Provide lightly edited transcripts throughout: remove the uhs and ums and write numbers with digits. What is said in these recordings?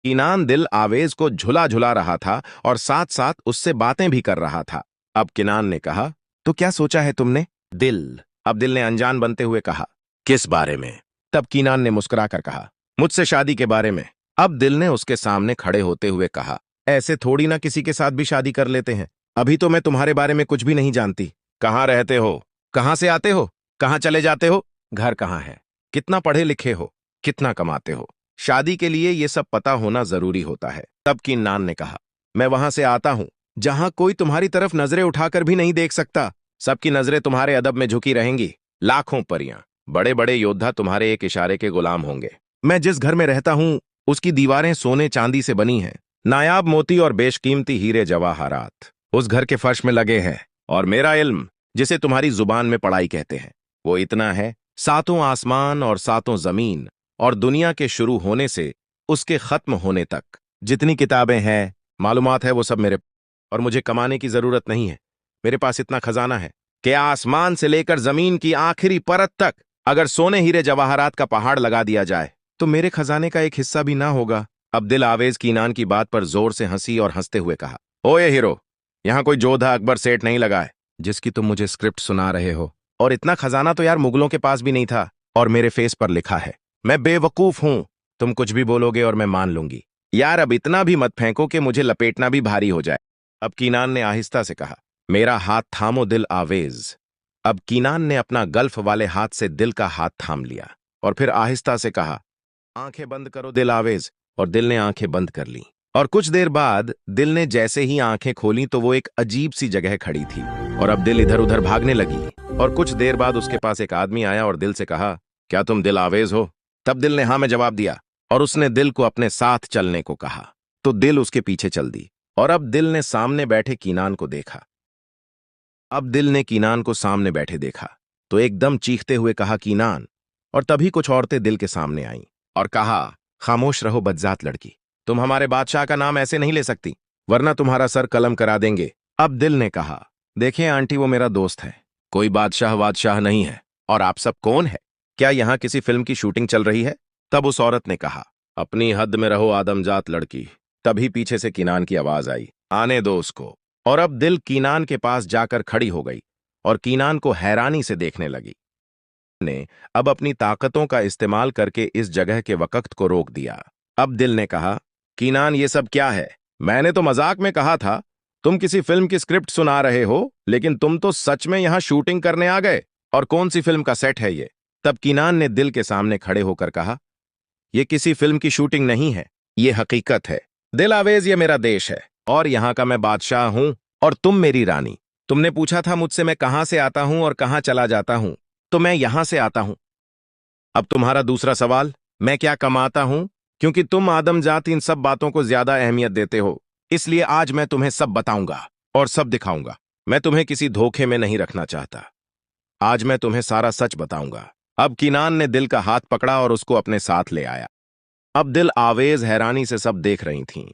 किनान दिल आवेज को झुला झुला रहा था और साथ साथ उससे बातें भी कर रहा था। अब किनान ने कहा, तो क्या सोचा है तुमने? अब दिल ने अनजान बनते हुए कहा, किस बारे में? तब किनान ने मुस्कुराकर कहा, मुझसे शादी के बारे में। अब दिल ने उसके सामने खड़े होते हुए कहा, ऐसे थोड़ी ना किसी के साथ भी शादी कर लेते हैं। अभी तो मैं तुम्हारे बारे में कुछ भी नहीं जानती। कहाँ रहते हो? कहाँ से आते हो? कहाँ चले जाते हो? घर कहाँ है? कितना पढ़े लिखे हो? कितना कमाते हो? शादी के लिए ये सब पता होना जरूरी होता है। तब किनान ने कहा, मैं वहां से आता हूं जहां कोई तुम्हारी तरफ नजरें उठाकर भी नहीं देख सकता। सबकी नजरें तुम्हारे अदब में झुकी रहेंगी। लाखों परियां, बड़े बड़े योद्धा तुम्हारे एक इशारे के गुलाम होंगे। मैं जिस घर में रहता हूं उसकी दीवारें सोने चांदी से बनी हैं। नायाब मोती और बेशकीमती हीरे जवाहरात उस घर के फर्श में लगे हैं। और मेरा इल्म, जिसे तुम्हारी जुबान में पढ़ाई कहते हैं, वो इतना है, सातों आसमान और सातों जमीन और दुनिया के शुरू होने से उसके खत्म होने तक जितनी किताबें हैं, मालूमात है, वो सब मेरे। और मुझे कमाने की जरूरत नहीं है। मेरे पास इतना खजाना है कि आसमान से लेकर जमीन की आखिरी परत तक अगर सोने हीरे जवाहरात का पहाड़ लगा दिया जाए तो मेरे खजाने का एक हिस्सा भी ना होगा। अब दिल आवेज किनान की बात पर जोर से हंसी और हंसते हुए कहा, ओए हीरो, यहां कोई जोधा अकबर सेठ नहीं लगा है जिसकी तुम मुझे स्क्रिप्ट सुना रहे हो। और इतना खजाना तो यार मुगलों के पास भी नहीं था। और मेरे फेस पर लिखा है, मैं बेवकूफ हूं। तुम कुछ भी बोलोगे और मैं मान लूंगी। यार अब इतना भी मत फेंको कि मुझे लपेटना भी भारी हो जाए। अब किनान ने आहिस्ता से कहा, मेरा हाथ थामो दिल आवेज। अब किनान ने अपना गल्फ वाले हाथ से दिल का हाथ थाम लिया और फिर आहिस्ता से कहा, आंखें बंद करो दिल आवेज। और दिल ने आंखें बंद कर ली। और कुछ देर बाद दिल ने जैसे ही आंखें खोली तो वो एक अजीब सी जगह खड़ी थी। और अब दिल इधर उधर भागने लगी। और कुछ देर बाद उसके पास एक आदमी आया और दिल से कहा, क्या तुम दिल आवेज हो? तब दिल ने हाँ में जवाब दिया और उसने दिल को अपने साथ चलने को कहा। तो दिल उसके पीछे चल दी। और अब दिल ने सामने बैठे किनान को देखा। अब दिल ने किनान को सामने बैठे देखा तो एकदम चीखते हुए कहा, किनान। और तभी कुछ औरतें दिल के सामने आईं और कहा, खामोश रहो बदजात लड़की, तुम हमारे बादशाह का नाम ऐसे नहीं ले सकती, वरना तुम्हारा सर कलम करा देंगे। अब दिल ने कहा, देखिए आंटी, वो मेरा दोस्त है, कोई बादशाह नहीं है। और आप सब कौन है? क्या यहां किसी फिल्म की शूटिंग चल रही है? तब उस औरत ने कहा, अपनी हद में रहो आदमजात लड़की। तभी पीछे से किनान की आवाज आई, आने दो उसको। और अब दिल किनान के पास जाकर खड़ी हो गई और किनान को हैरानी से देखने लगी। ने अब अपनी ताकतों का इस्तेमाल करके इस जगह के वक्त को रोक दिया। अब दिल ने कहा, किनान, ये सब क्या है? मैंने तो मजाक में कहा था तुम किसी फिल्म की स्क्रिप्ट सुना रहे हो, लेकिन तुम तो सच में यहां शूटिंग करने आ गए। और कौन सी फिल्म का सेट है ये? तब किनान ने दिल के सामने खड़े होकर कहा, ये किसी फिल्म की शूटिंग नहीं है, ये हकीकत है। दिल आवेज, ये मेरा देश है और यहां का मैं बादशाह हूं और तुम मेरी रानी। तुमने पूछा था मुझसे मैं कहां से आता हूं और कहां चला जाता हूं, तो मैं यहां से आता हूं। अब तुम्हारा दूसरा सवाल, मैं क्या कमाता हूं? क्योंकि तुम आदमजात इन सब बातों को ज्यादा अहमियत देते हो, इसलिए आज मैं तुम्हें सब बताऊंगा और सब दिखाऊंगा। मैं तुम्हें किसी धोखे में नहीं रखना चाहता। आज मैं तुम्हें सारा सच बताऊंगा। अब किनान ने दिल का हाथ पकड़ा और उसको अपने साथ ले आया। अब दिल आवेज हैरानी से सब देख रही थीं।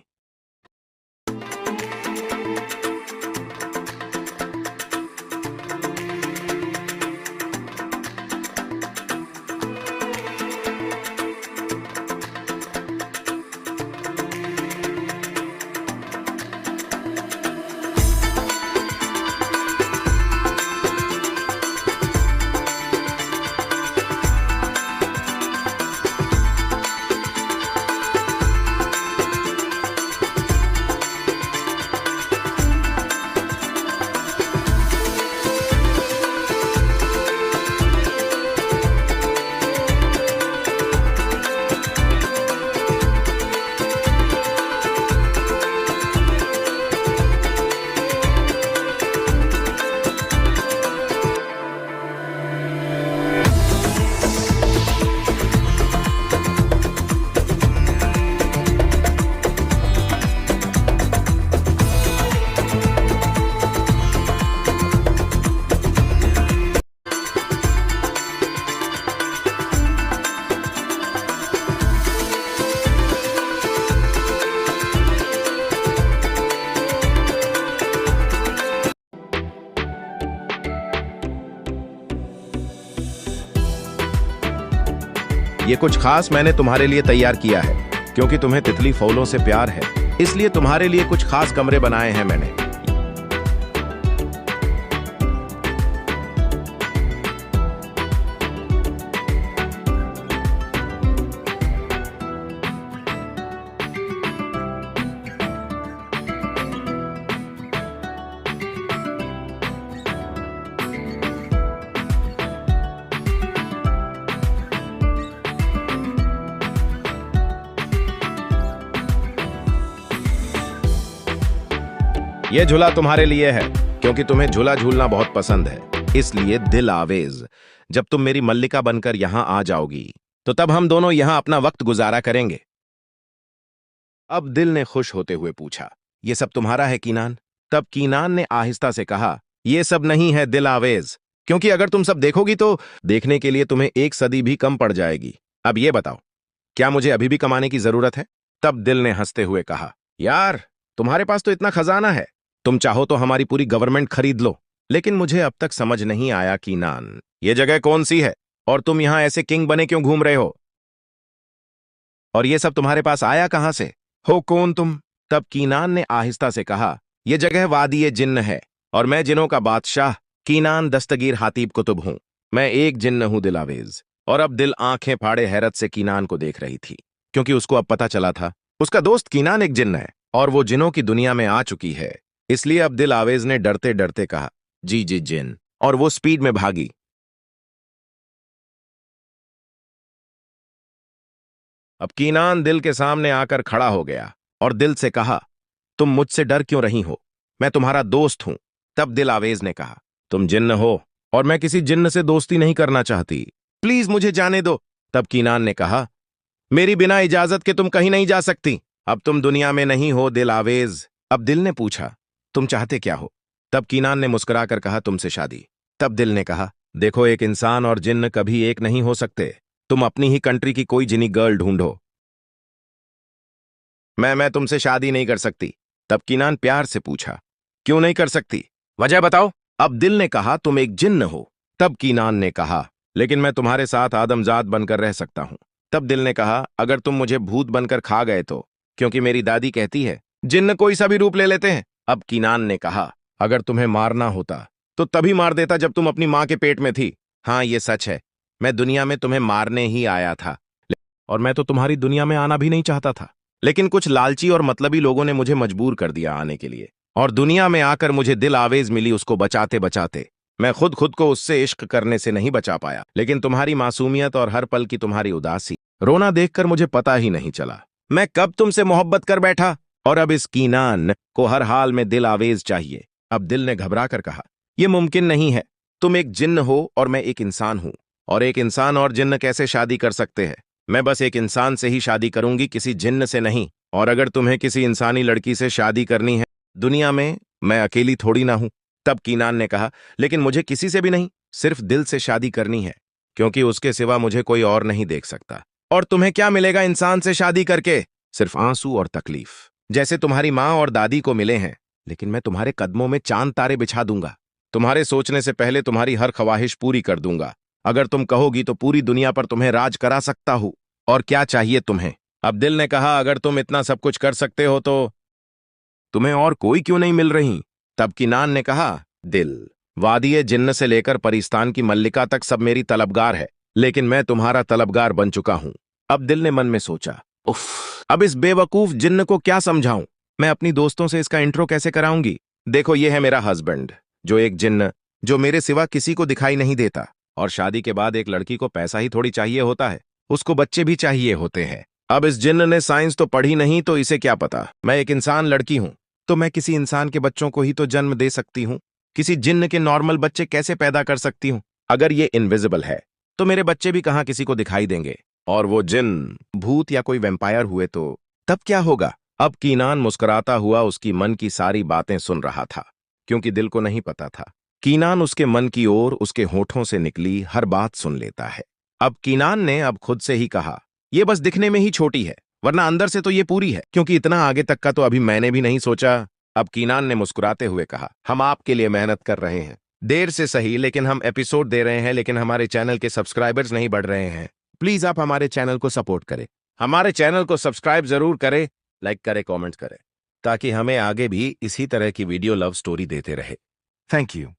ये कुछ खास मैंने तुम्हारे लिए तैयार किया है। क्योंकि तुम्हें तितली फूलों से प्यार है, इसलिए तुम्हारे लिए कुछ खास कमरे बनाए हैं मैंने। यह झूला तुम्हारे लिए है, क्योंकि तुम्हें झूला झूलना बहुत पसंद है। इसलिए दिल आवेज, जब तुम मेरी मल्लिका बनकर यहां आ जाओगी तो तब हम दोनों यहां अपना वक्त गुजारा करेंगे। अब दिल ने खुश होते हुए पूछा, यह सब तुम्हारा है कीनान? तब कीनान ने आहिस्ता से कहा, यह सब नहीं है दिल आवेज, क्योंकि अगर तुम सब देखोगी तो देखने के लिए तुम्हें 1 सदी भी कम पड़ जाएगी। अब यह बताओ, क्या मुझे अभी भी कमाने की जरूरत है? तब दिल ने हंसते हुए कहा, यार तुम्हारे पास तो इतना खजाना है, तुम चाहो तो हमारी पूरी गवर्नमेंट खरीद लो। लेकिन मुझे अब तक समझ नहीं आया कीनान, ये जगह कौन सी है और तुम यहां ऐसे किंग बने क्यों घूम रहे हो? और ये सब तुम्हारे पास आया कहां से? हो कौन तुम? तब कीनान ने आहिस्ता से कहा, यह जगह वादी जिन्न है और मैं जिन्नों का बादशाह कीनान दस्तगीर हातीब कुतुब हूं। मैं एक जिन्न हूं दिल आवेज। और अब दिल आंखें फाड़े हैरत से कीनान को देख रही थी, क्योंकि उसको अब पता चला था उसका दोस्त कीनान एक जिन्न है और वो जिन्नों की दुनिया में आ चुकी है। इसलिए अब दिल आवेज ने डरते डरते कहा, जी जी जिन, और वो स्पीड में भागी। अब कीनान दिल के सामने आकर खड़ा हो गया और दिल से कहा, तुम मुझसे डर क्यों रही हो? मैं तुम्हारा दोस्त हूं। तब दिल आवेज ने कहा, तुम जिन्न हो और मैं किसी जिन्न से दोस्ती नहीं करना चाहती, प्लीज मुझे जाने दो। तब कीनान ने कहा, मेरी बिना इजाजत के तुम कहीं नहीं जा सकती। अब तुम दुनिया में नहीं हो दिल आवेज। अब दिल ने पूछा, तुम चाहते क्या हो? तब कीनान ने मुस्कुराकर कहा, तुमसे शादी। तब दिल ने कहा, देखो एक इंसान और जिन्न कभी एक नहीं हो सकते। तुम अपनी ही कंट्री की कोई जिनी गर्ल ढूंढो। मैं तुमसे शादी नहीं कर सकती। तब कीनान प्यार से पूछा, क्यों नहीं कर सकती? वजह बताओ। अब दिल ने कहा, तुम एक जिन्न हो। तब कीनान ने कहा, लेकिन मैं तुम्हारे साथ आदमजात बनकर रह सकता हूं। तब दिल ने कहा, अगर तुम मुझे भूत बनकर खा गए तो? क्योंकि मेरी दादी कहती है जिन्न कोई सा भी रूप ले लेते हैं। अब कीनान ने कहा, अगर तुम्हें मारना होता तो तभी मार देता जब तुम अपनी मां के पेट में थी। हाँ ये सच है, मैं दुनिया में तुम्हें मारने ही आया था और मैं तो तुम्हारी दुनिया में आना भी नहीं चाहता था, लेकिन कुछ लालची और मतलबी लोगों ने मुझे मजबूर कर दिया आने के लिए। और दुनिया में आकर मुझे दिल आवेज मिली, उसको बचाते बचाते मैं खुद को उससे इश्क करने से नहीं बचा पाया। लेकिन तुम्हारी मासूमियत और हर पल की तुम्हारी उदासी, रोना देखकर मुझे पता ही नहीं चला मैं कब तुमसे मोहब्बत कर बैठा। और अब इस कीनान को हर हाल में दिल आवेज चाहिए। अब दिल ने घबरा कर कहा, यह मुमकिन नहीं है। तुम एक जिन्न हो और मैं एक इंसान हूं, और एक इंसान और जिन्न कैसे शादी कर सकते हैं? मैं बस एक इंसान से ही शादी करूंगी, किसी जिन्न से नहीं। और अगर तुम्हें किसी इंसानी लड़की से शादी करनी है दुनिया में, मैं अकेली थोड़ी ना हूं। तब कीनान ने कहा, लेकिन मुझे किसी से भी नहीं, सिर्फ दिल से शादी करनी है, क्योंकि उसके सिवा मुझे कोई और नहीं देख सकता। और तुम्हें क्या मिलेगा इंसान से शादी करके? सिर्फ आंसू और तकलीफ, जैसे तुम्हारी मां और दादी को मिले हैं। लेकिन मैं तुम्हारे कदमों में चांद तारे बिछा दूंगा, तुम्हारे सोचने से पहले तुम्हारी हर ख्वाहिश पूरी कर दूंगा। अगर तुम कहोगी तो पूरी दुनिया पर तुम्हें राज करा सकता हूं। और क्या चाहिए तुम्हें? अब दिल ने कहा, अगर तुम इतना सब कुछ कर सकते हो तो तुम्हें और कोई क्यों नहीं मिल रही? तब कीनान ने कहा, दिल, वादी जिन्न से लेकर परिस्तान की मल्लिका तक सब मेरी तलबगार है, लेकिन मैं तुम्हारा तलबगार बन चुका हूं। अब दिल ने मन में सोचा, उफ, अब इस बेवकूफ जिन्न को क्या समझाऊं? मैं अपनी दोस्तों से इसका इंट्रो कैसे कराऊंगी? देखो ये है मेरा हस्बैंड, जो एक जिन्न, जो मेरे सिवा किसी को दिखाई नहीं देता। और शादी के बाद एक लड़की को पैसा ही थोड़ी चाहिए होता है, उसको बच्चे भी चाहिए होते हैं। अब इस जिन्न ने साइंस तो पढ़ी नहीं, तो इसे क्या पता मैं एक इंसान लड़की हूं, तो मैं किसी इंसान के बच्चों को ही तो जन्म दे सकती हूं। किसी जिन्न के नॉर्मल बच्चे कैसे पैदा कर सकती हूं? अगर ये इनविजिबल है तो मेरे बच्चे भी कहां किसी को दिखाई देंगे? और वो जिन्न भूत या कोई वेम्पायर हुए तो तब क्या होगा? अब कीनान मुस्कुराता हुआ उसकी मन की सारी बातें सुन रहा था, क्योंकि दिल को नहीं पता था कीनान उसके मन की ओर उसके होठों से निकली हर बात सुन लेता है। अब कीनान ने अब खुद से ही कहा, यह बस दिखने में ही छोटी है, वरना अंदर से तो ये पूरी है, क्योंकि इतना आगे तक का तो अभी मैंने भी नहीं सोचा। अब कीनान ने मुस्कुराते हुए कहा, हम आपके लिए मेहनत कर रहे हैं, देर से सही, लेकिन हम एपिसोड दे रहे हैं, लेकिन हमारे चैनल के सब्सक्राइबर्स नहीं बढ़ रहे हैं। प्लीज आप हमारे चैनल को सपोर्ट करें। हमारे चैनल को सब्सक्राइब जरूर करें, लाइक करें, कमेंट करें, ताकि हमें आगे भी इसी तरह की वीडियो लव स्टोरी देते रहे। Thank you.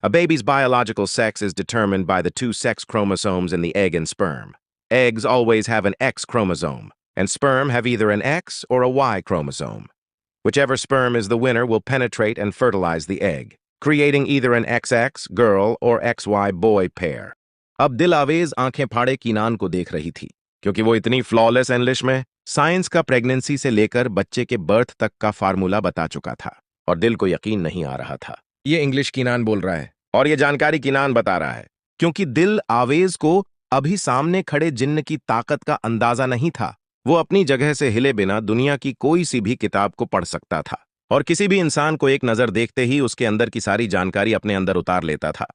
A baby's biological sex is determined by the two sex chromosomes in the egg and sperm. Eggs always have an X chromosome, and sperm have either an X or a Y chromosome. Whichever sperm is the winner will penetrate and fertilize the egg, creating either an XX girl or XY boy pair. अब दिल आवेज आंखें फाड़े Keenan को देख रही थी, क्योंकि वो इतनी फ्लॉलेस इंग्लिश में साइंस का प्रेगनेंसी से लेकर बच्चे के बर्थ तक का फार्मूला बता चुका था, और दिल को यकीन नहीं आ रहा था। ये इंग्लिश कीनान बोल रहा है और ये जानकारी कीनान बता रहा है, क्योंकि दिल आवेज को अभी सामने खड़े जिन्न की ताकत का अंदाजा नहीं था। वो अपनी जगह से हिले बिना दुनिया की कोई सी भी किताब को पढ़ सकता था और किसी भी इंसान को एक नजर देखते ही उसके अंदर की सारी जानकारी अपने अंदर उतार लेता था।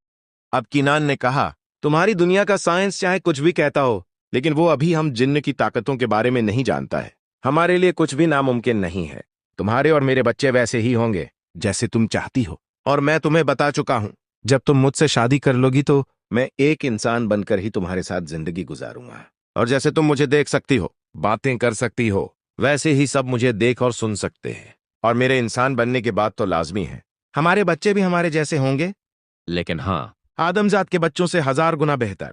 अब कीनान ने कहा, तुम्हारी दुनिया का साइंस चाहे कुछ भी कहता हो, लेकिन वो अभी हम जिन्न की ताकतों के बारे में नहीं जानता है। हमारे लिए कुछ भी नामुमकिन नहीं है। तुम्हारे और मेरे बच्चे वैसे ही होंगे जैसे तुम चाहती हो, और मैं तुम्हें बता चुका हूं, जब तुम मुझसे शादी कर लोगी तो मैं एक इंसान बनकर ही तुम्हारे साथ जिंदगी गुजारूंगा। और जैसे तुम मुझे देख सकती हो, बातें कर सकती हो, वैसे ही सब मुझे देख और सुन सकते हैं। और मेरे इंसान बनने के बाद तो लाजमी है हमारे बच्चे भी हमारे जैसे होंगे, लेकिन हाँ, आदमजात के बच्चों से 1000 गुना बेहतर,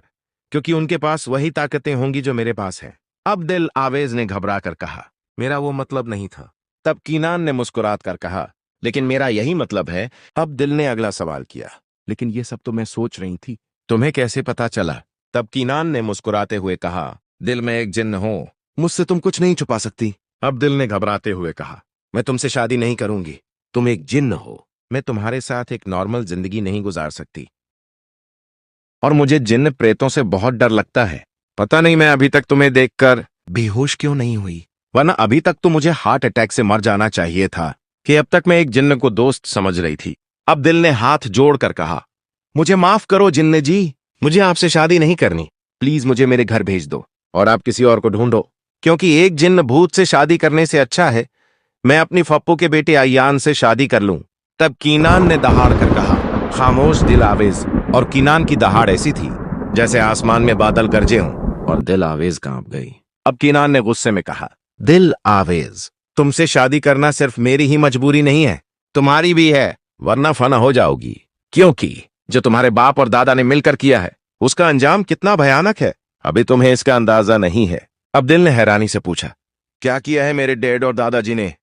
क्योंकि उनके पास वही ताकतें होंगी जो मेरे पास हैं। अब दिल आवेज ने घबरा कर कहा, मेरा वो मतलब नहीं था। तब कीनान ने मुस्कुरात कर कहा, लेकिन मेरा यही मतलब है। अब दिल ने अगला सवाल किया, लेकिन ये सब तो मैं सोच रही थी, तुम्हें कैसे पता चला? तब कीनान ने मुस्कुराते हुए कहा, दिल में एक जिन्न हो, मुझसे तुम कुछ नहीं छुपा सकती। अब दिल ने घबराते हुए कहा, मैं तुमसे शादी नहीं करूंगी, तुम एक जिन्न हो, मैं तुम्हारे साथ एक नॉर्मल जिंदगी नहीं गुजार सकती, और मुझे जिन्न प्रेतों से बहुत डर लगता है। पता नहीं मैं अभी तक तुम्हें देखकर बेहोश क्यों नहीं हुई, वरना अभी तक तो मुझे हार्ट अटैक से मर जाना चाहिए था कि अब तक मैं एक जिन्न को दोस्त समझ रही थी। अब दिल ने हाथ जोड़कर कहा, मुझे माफ करो जिन्न जी, मुझे आपसे शादी नहीं करनी, प्लीज मुझे मेरे घर भेज दो और आप किसी और को ढूंढो, क्योंकि एक जिन्न भूत से शादी करने से अच्छा है मैं अपनी फप्पू के बेटे अय्यान से शादी कर लूं। तब कीनान ने दहाड़ कर कहा, खामोश दिल आवेज। और कीनान की दहाड़ ऐसी थी जैसे आसमान में बादल गरजे हों, और दिल आवेज कांप गई। अब कीनान ने गुस्से में कहा, दिल आवेज, तुमसे शादी करना सिर्फ मेरी ही मजबूरी नहीं है, तुम्हारी भी है, वरना फना हो जाओगी, क्योंकि जो तुम्हारे बाप और दादा ने मिलकर किया है उसका अंजाम कितना भयानक है, अभी तुम्हें इसका अंदाजा नहीं है। अब दिल ने हैरानी से पूछा, क्या किया है मेरे डैड और दादाजी ने?